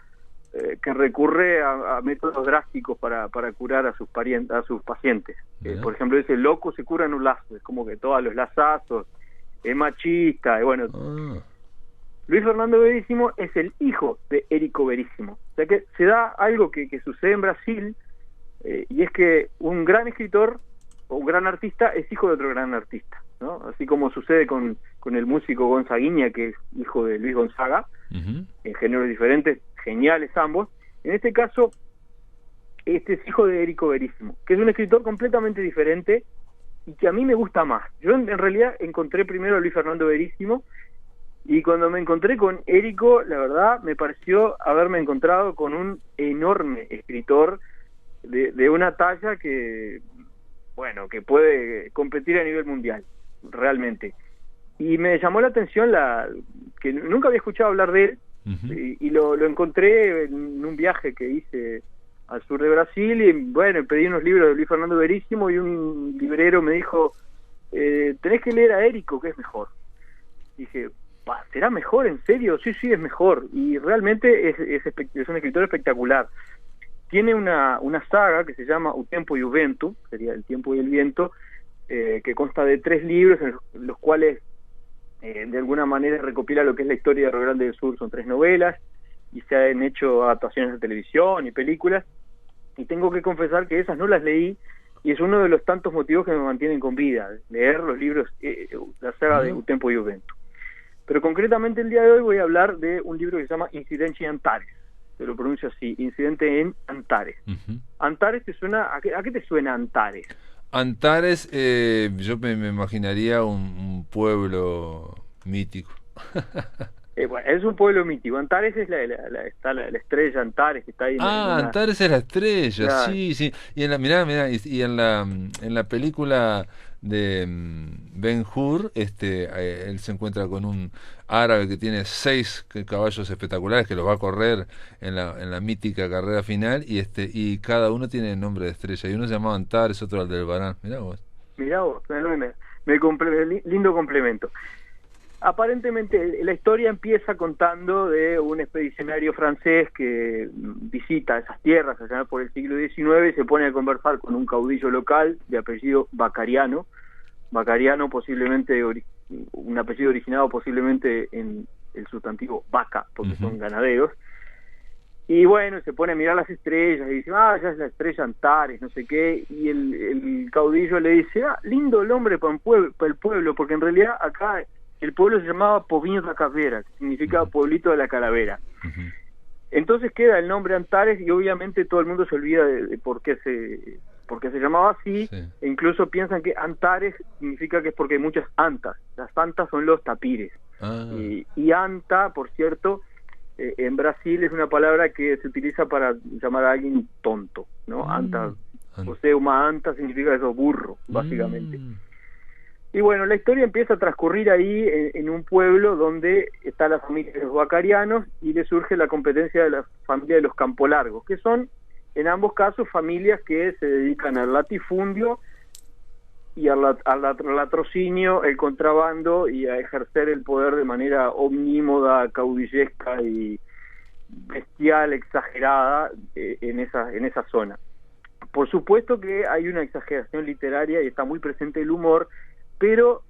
que recurre a métodos drásticos para curar a sus pacientes. Por ejemplo, dice, loco se cura en un lazo, es como que todos los lazazos, es machista, y bueno... Luis Fernando Veríssimo es el hijo de Érico Veríssimo. O sea que se da algo que sucede en Brasil, y es que un gran escritor o un gran artista es hijo de otro gran artista, ¿no? Así como sucede con el músico Gonzaguinha, que es hijo de Luis Gonzaga, en géneros diferentes, geniales ambos. En este caso, este es hijo de Érico Veríssimo, que es un escritor completamente diferente y que a mí me gusta más. Yo en realidad encontré primero a Luis Fernando Veríssimo, y cuando me encontré con Érico, la verdad me pareció haberme encontrado con un enorme escritor de una talla que, bueno, que puede competir a nivel mundial, realmente. Y me llamó la atención que nunca había escuchado hablar de él, y lo encontré en un viaje que hice al sur de Brasil, y bueno, pedí unos libros de Luis Fernando Veríssimo, y un librero me dijo, tenés que leer a Érico, que es mejor. Dije, ¿será mejor? ¿En serio? Sí, es mejor. Y realmente es un escritor espectacular. Tiene una saga que se llama O Tempo e o Vento, sería El Tiempo y el Viento, que consta de 3 libros en los cuales de alguna manera recopila lo que es la historia de Río Grande del Sur. Son 3 novelas y se han hecho adaptaciones de televisión y películas, y tengo que confesar que esas no las leí, y es uno de los tantos motivos que me mantienen con vida, leer los libros, la saga de O Tempo e o Vento. Pero concretamente el día de hoy voy a hablar de un libro que se llama Incidente en Antares. Se lo pronuncio así, Incidente en Antares. Antares, ¿te suena? ¿A qué te suena Antares? Antares, yo me imaginaría un pueblo mítico. Bueno, es un pueblo mítico. Antares es está la estrella Antares que está ahí. Antares es la estrella, claro. Sí. Y en mirá, y en la película de Ben-Hur, él se encuentra con un árabe que tiene 6 caballos espectaculares que los va a correr en la mítica carrera final, y cada uno tiene el nombre de estrella, y uno se llamaba Antares, otro Aldebarán. Mirá vos, lindo complemento. Aparentemente la historia empieza contando de un expedicionario francés que visita esas tierras allá por el siglo XIX y se pone a conversar con un caudillo local de apellido Bacariano, posiblemente un apellido originado posiblemente en el sustantivo vaca, porque son ganaderos. Y bueno, se pone a mirar las estrellas y dice, ya es la estrella Antares, no sé qué, y el caudillo le dice, lindo el nombre para el pueblo, porque en realidad acá el pueblo se llamaba Povinho da Caveira, que significa pueblito de la calavera. Entonces queda el nombre Antares, y obviamente todo el mundo se olvida de por qué se llamaba así, e incluso piensan que Antares significa que es porque hay muchas antas. Las antas son los tapires. Y anta, por cierto, en Brasil es una palabra que se utiliza para llamar a alguien tonto, ¿no? Anta, o sea, una anta significa eso, burro, básicamente. Y bueno, la historia empieza a transcurrir ahí en un pueblo donde está la familia de los bacarianos, y le surge la competencia de la familia de los Campolargos, que son en ambos casos familias que se dedican al latifundio y al latrocinio, el contrabando, y a ejercer el poder de manera omnímoda, caudillesca y bestial, exagerada en esa zona. Por supuesto que hay una exageración literaria y está muy presente el humor, pero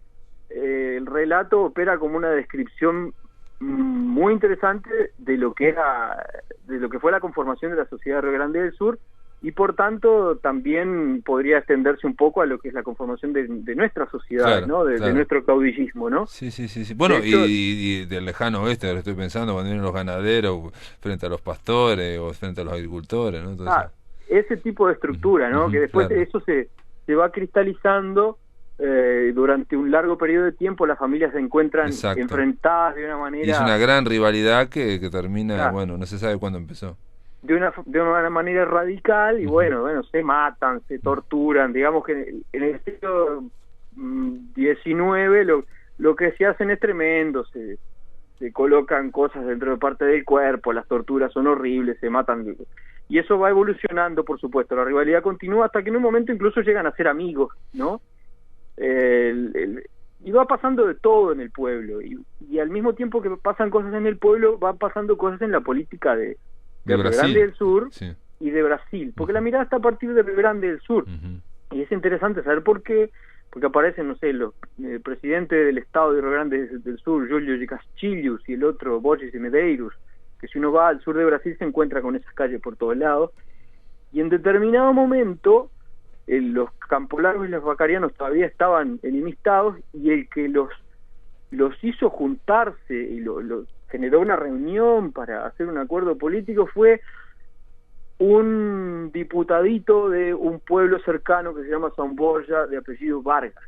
el relato opera como una descripción muy interesante de lo que fue la conformación de la sociedad de Río Grande del Sur, y por tanto también podría extenderse un poco a lo que es la conformación de nuestra sociedad, claro, ¿no? De nuestro caudillismo, ¿no? Sí. Bueno, de hecho, y del lejano oeste, ahora estoy pensando, cuando vienen los ganaderos frente a los pastores o frente a los agricultores, ¿no? Ese tipo de estructura, ¿no? Que después claro. eso se va cristalizando durante un largo periodo de tiempo. Las familias se encuentran enfrentadas de una manera... Y es una gran rivalidad que termina, claro, bueno, no se sabe cuándo empezó. De una manera radical, y bueno, se matan, se torturan. Digamos que en el siglo XIX lo que se hacen es tremendo, se colocan cosas dentro de parte del cuerpo, las torturas son horribles, se matan, y eso va evolucionando, por supuesto, la rivalidad continúa hasta que en un momento incluso llegan a ser amigos, ¿no? Y va pasando de todo en el pueblo, y al mismo tiempo que pasan cosas en el pueblo, van pasando cosas en la política de Río Grande del Sur, sí, y de Brasil, porque la mirada está a partir de Río Grande del Sur, y es interesante saber por qué, porque aparecen, no sé, el presidente del estado de Rio Grande del Sur, Júlio de Castilhos, y el otro, Borges de Medeiros, que si uno va al sur de Brasil se encuentra con esas calles por todos lados, y en determinado momento los campolargos y los vacarianos todavía estaban enemistados, y el que los hizo juntarse y generó una reunión para hacer un acuerdo político fue un diputadito de un pueblo cercano que se llama São Borja, de apellido Vargas,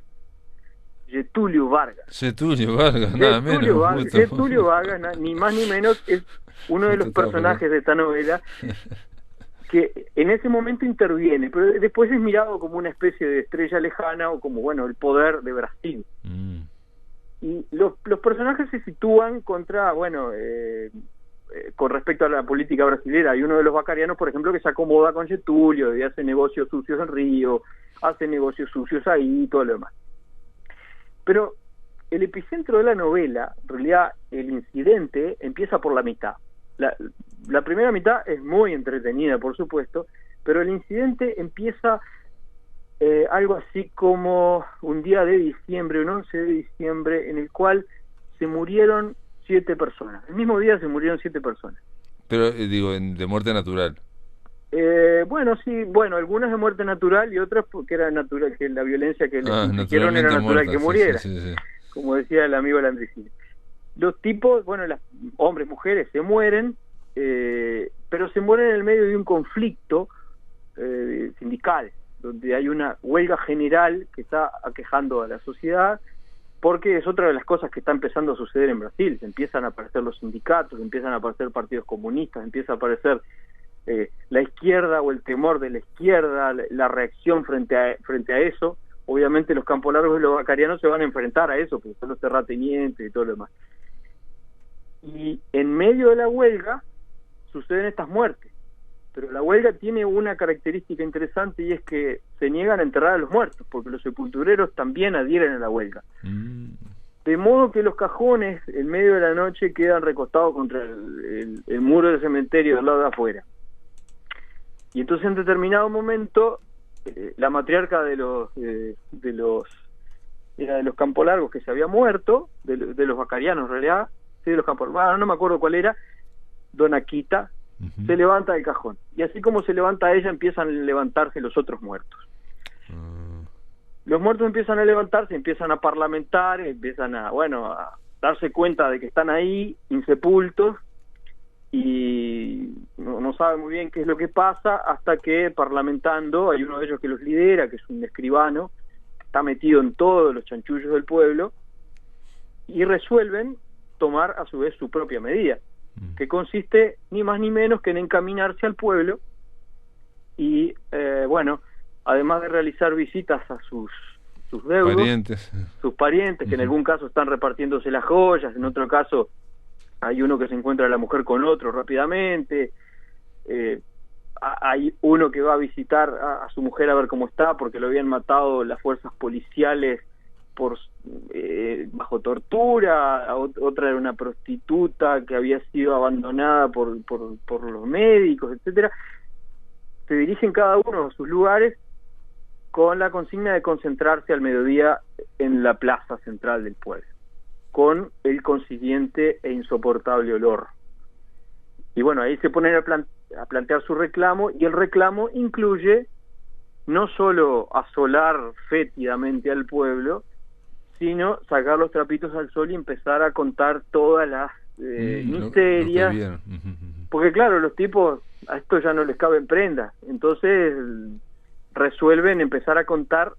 Getúlio Vargas, nada menos. Getúlio Vargas, ni más ni menos, es uno de los personajes de esta novela que en ese momento interviene, pero después es mirado como una especie de estrella lejana, o como, bueno, el poder de Brasil. Y los personajes se sitúan contra, bueno, con respecto a la política brasilera. Hay uno de los vacarianos, por ejemplo, que se acomoda con Getúlio y hace negocios sucios en Río, hace negocios sucios ahí y todo lo demás. Pero el epicentro de la novela, en realidad el incidente, empieza por la mitad. La primera mitad es muy entretenida, por supuesto, pero el incidente empieza algo así como un día de diciembre, un 11 de diciembre, en el cual se murieron 7 personas. El mismo día se murieron 7 personas. Pero, digo, de muerte natural. Bueno, sí, algunas de muerte natural y otras porque era natural, que la violencia que les infligieron era natural muerta, que muriera. Sí. Como decía el amigo Landricini. Los tipos, hombres, mujeres, se mueren, pero se mueren en el medio de un conflicto sindical, donde hay una huelga general que está aquejando a la sociedad, porque es otra de las cosas que está empezando a suceder en Brasil. Se empiezan a aparecer los sindicatos, empiezan a aparecer partidos comunistas, empieza a aparecer la izquierda o el temor de la izquierda, la reacción frente a eso. Obviamente los campolargos y los vacarianos se van a enfrentar a eso, porque son los terratenientes y todo lo demás. Y en medio de la huelga suceden estas muertes, pero la huelga tiene una característica interesante, y es que se niegan a enterrar a los muertos, porque los sepultureros también adhieren a la huelga. De modo que los cajones en medio de la noche quedan recostados contra el muro del cementerio del lado de afuera. Y entonces en determinado momento la matriarca de los campolargos que se había muerto, de los vacarianos en realidad, sí, de los campolargos, no me acuerdo cuál era, Dona Quita, se levanta del cajón, y así como se levanta ella, empiezan a levantarse los otros muertos. Los muertos empiezan a levantarse, empiezan a parlamentar, empiezan a darse cuenta de que están ahí insepultos, y no saben muy bien qué es lo que pasa, hasta que parlamentando, hay uno de ellos que los lidera, que es un escribano, está metido en todos los chanchullos del pueblo, y resuelven tomar a su vez su propia medida, que consiste ni más ni menos que en encaminarse al pueblo y, además de realizar visitas a sus deudos, sus parientes, que en algún caso están repartiéndose las joyas, en otro caso hay uno que se encuentra a la mujer con otro rápidamente, hay uno que va a visitar a su mujer a ver cómo está, porque lo habían matado las fuerzas policiales bajo tortura, otra era una prostituta que había sido abandonada por los médicos, etcétera. Se dirigen cada uno a sus lugares con la consigna de concentrarse al mediodía en la plaza central del pueblo. con el consiguiente e insoportable olor. Y bueno, ahí se ponen a plantear su reclamo, y el reclamo incluye no solo asolar fétidamente al pueblo, sino sacar los trapitos al sol y empezar a contar todas las miserias, porque claro, los tipos a esto ya no les caben prendas, entonces resuelven empezar a contar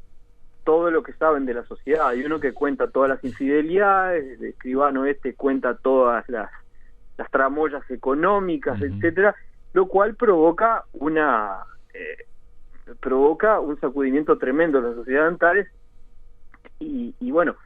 todo lo que saben de la sociedad. Hay uno que cuenta todas las infidelidades, el escribano cuenta todas las tramoyas económicas, etcétera, lo cual provoca un sacudimiento tremendo en la sociedad de Antares, y bueno,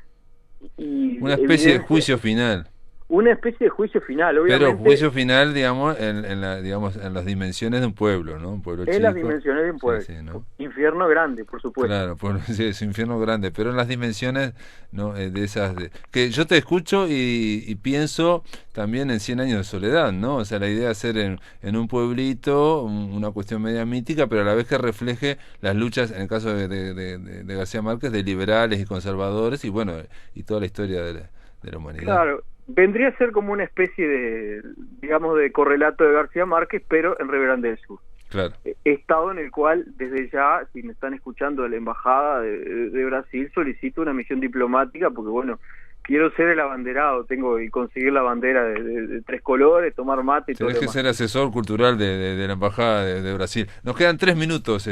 una especie de juicio final. Una especie de juicio final, obviamente. Pero juicio final, digamos, en las dimensiones de un pueblo, ¿no? Un pueblo chico. En las dimensiones de un pueblo. Sí, ¿no? Infierno grande, por supuesto. Claro, sí, es infierno grande, pero en las dimensiones, ¿no? De esas... que yo te escucho y pienso también en 100 años de soledad, ¿no? O sea, la idea de hacer en un pueblito una cuestión media mítica, pero a la vez que refleje las luchas, en el caso de García Márquez, de liberales y conservadores, y bueno, y toda la historia de la humanidad. Claro. Vendría a ser como una especie de, digamos, de correlato de García Márquez, pero en Río Grande del Sur. Claro. Estado en el cual, desde ya, si me están escuchando de la Embajada de Brasil, solicito una misión diplomática, porque bueno, quiero ser el abanderado, tengo que conseguir la bandera de 3 colores, tomar mate y todo. Tienes que ser asesor cultural de la Embajada de Brasil. Nos quedan 3 minutos,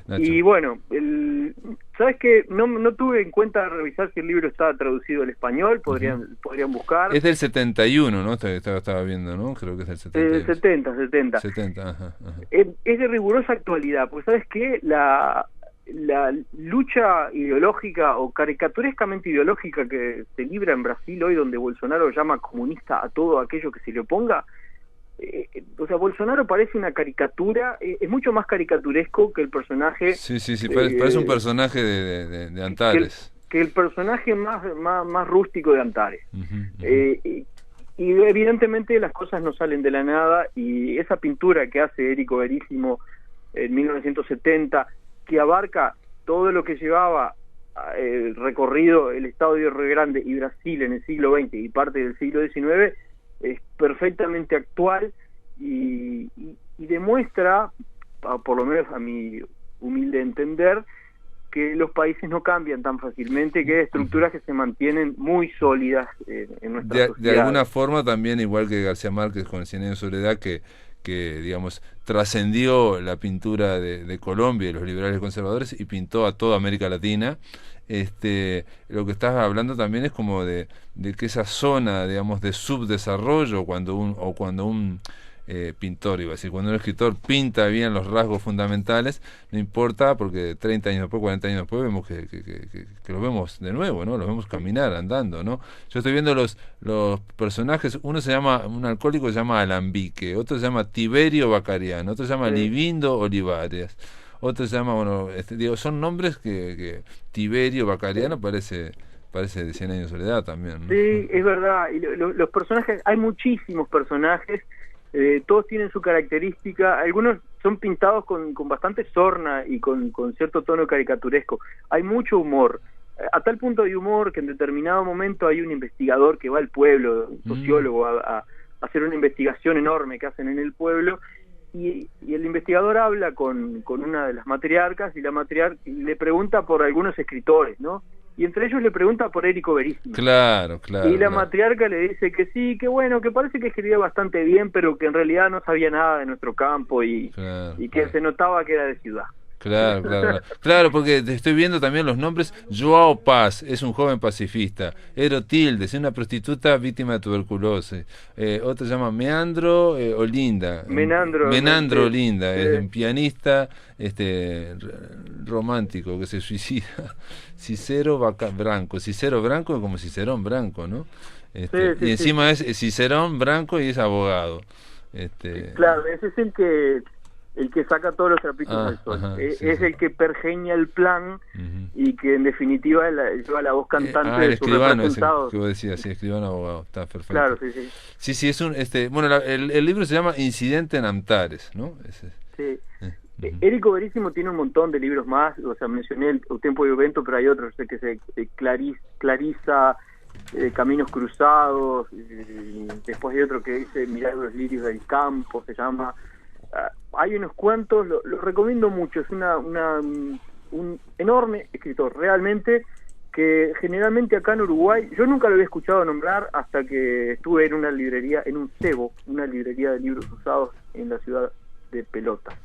Nacho. Y bueno, ¿sabes qué? No tuve en cuenta revisar si el libro estaba traducido al español, podrían buscar. Es del 71, ¿no? Estaba viendo, ¿no? Creo que es del 70. 70, ajá. Es de rigurosa actualidad, porque ¿sabes qué? La lucha ideológica o caricaturescamente ideológica que se libra en Brasil hoy, donde Bolsonaro llama comunista a todo aquello que se le oponga, o sea, Bolsonaro parece una caricatura, es mucho más caricaturesco que el personaje. Sí, parece un personaje de Antares. Que el personaje más rústico de Antares. Y evidentemente las cosas no salen de la nada, y esa pintura que hace Érico Veríssimo en 1970, que abarca todo lo que llevaba recorrido el estado de Río Grande y Brasil en el siglo XX y parte del siglo XIX, es perfectamente actual y demuestra, por lo menos a mi humilde entender, que los países no cambian tan fácilmente, que hay estructuras que se mantienen muy sólidas en nuestra sociedad. De alguna forma también, igual que García Márquez con 100 años de soledad, que digamos trascendió la pintura de Colombia y los liberales conservadores y pintó a toda América Latina. Lo que estás hablando también es como de que esa zona, digamos, de subdesarrollo, cuando un pintor, iba a decir, cuando un escritor pinta bien los rasgos fundamentales, no importa, porque 30 años después, 40 años después vemos que los vemos de nuevo, ¿no? Los vemos caminar, andando, ¿no? Yo estoy viendo los personajes, un alcohólico se llama Alambique, otro se llama Tiberio Bacariano, otro se llama Livindo Olivares, otro se llama, son nombres que Tiberio Bacariano parece de 100 años de soledad también, ¿no? Sí, es verdad, y los personajes, hay muchísimos personajes, todos tienen su característica, algunos son pintados con bastante sorna y con cierto tono caricaturesco. Hay mucho humor, a tal punto hay humor que en determinado momento hay un investigador que va al pueblo, un sociólogo, a hacer una investigación enorme que hacen en el pueblo, y el investigador habla con una de las matriarcas, y la matriarca le pregunta por algunos escritores, ¿no? Y entre ellos le pregunta por Érico Veríssimo. Claro. Y la matriarca le dice que sí, que bueno, que parece que escribía bastante bien, pero que en realidad no sabía nada de nuestro campo y que se notaba que era de ciudad. Claro, porque te estoy viendo también los nombres. Joao Paz es un joven pacifista. Erotilde es una prostituta víctima de tuberculosis. Otro se llama Menandro Olinda. Menandro Olinda, es un pianista romántico que se suicida. Cicero Branco es como Cicerón Branco, ¿no? Y encima es Cicerón Branco y es abogado. Claro, ese es el que saca todos los trapitos al sol. Es el que pergeña el plan y que en definitiva lleva la voz cantante de su representado. Que vos decías, sí, escribano abogado, está perfecto. Claro, sí, es un bueno, el libro se llama Incidente en Antares, ¿no? Sí. Érico Veríssimo tiene un montón de libros más, o sea, mencioné el Tiempo de Juvento, pero hay otros, sé que se Clarisa Caminos Cruzados, después hay otro que dice Mirar los lirios del campo, se llama. Hay unos cuantos, lo recomiendo mucho, es un enorme escritor, realmente, que generalmente acá en Uruguay, yo nunca lo había escuchado nombrar hasta que estuve en una librería, en un cebo, una librería de libros usados en la ciudad de Pelota.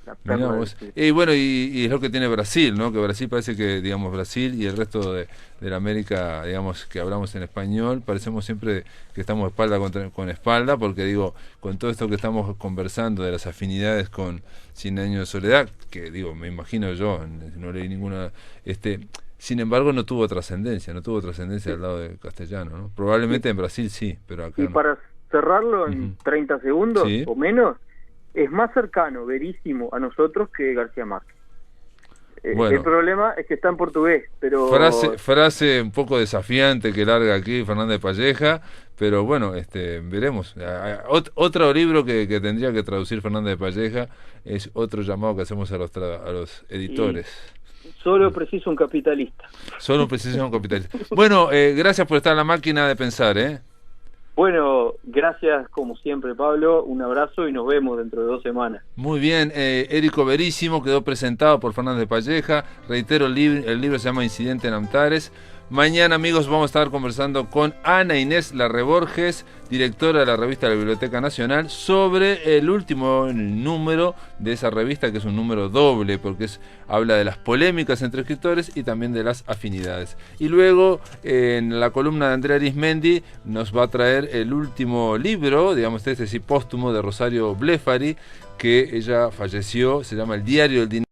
Y bueno, y es lo que tiene Brasil, ¿no? Que Brasil parece que, digamos, Brasil y el resto de la América, digamos, que hablamos en español, parecemos siempre que estamos espalda con espalda, porque digo, con todo esto que estamos conversando de las afinidades con 100 años de soledad, que digo, me imagino yo, no leí ninguna, sin embargo no tuvo trascendencia al lado del castellano, ¿no? Probablemente en Brasil sí, pero acá no. Para cerrarlo en 30 segundos o menos, es más cercano, verísimo, a nosotros que García Márquez. Bueno, el problema es que está en portugués, pero... Frase un poco desafiante que larga aquí Fernández Palleja, pero bueno, veremos. Otro libro que tendría que traducir Fernández Palleja es otro llamado que hacemos a los editores. Solo preciso un capitalista. Solo preciso un capitalista. Bueno, gracias por estar en la máquina de pensar, Bueno, gracias como siempre, Pablo, un abrazo y nos vemos dentro de 2 semanas. Muy bien, Érico Verísimo quedó presentado por Fernández Palleja. Reitero, el libro se llama Incidente en Antares. Mañana, amigos, vamos a estar conversando con Ana Inés Larreborges, directora de la revista de la Biblioteca Nacional, sobre el último número de esa revista, que es un número doble, porque habla de las polémicas entre escritores y también de las afinidades. Y luego, en la columna de Andrea Arismendi, nos va a traer el último libro, digamos, sí, póstumo, de Rosario Blefari, que ella falleció, se llama El Diario del Dinero.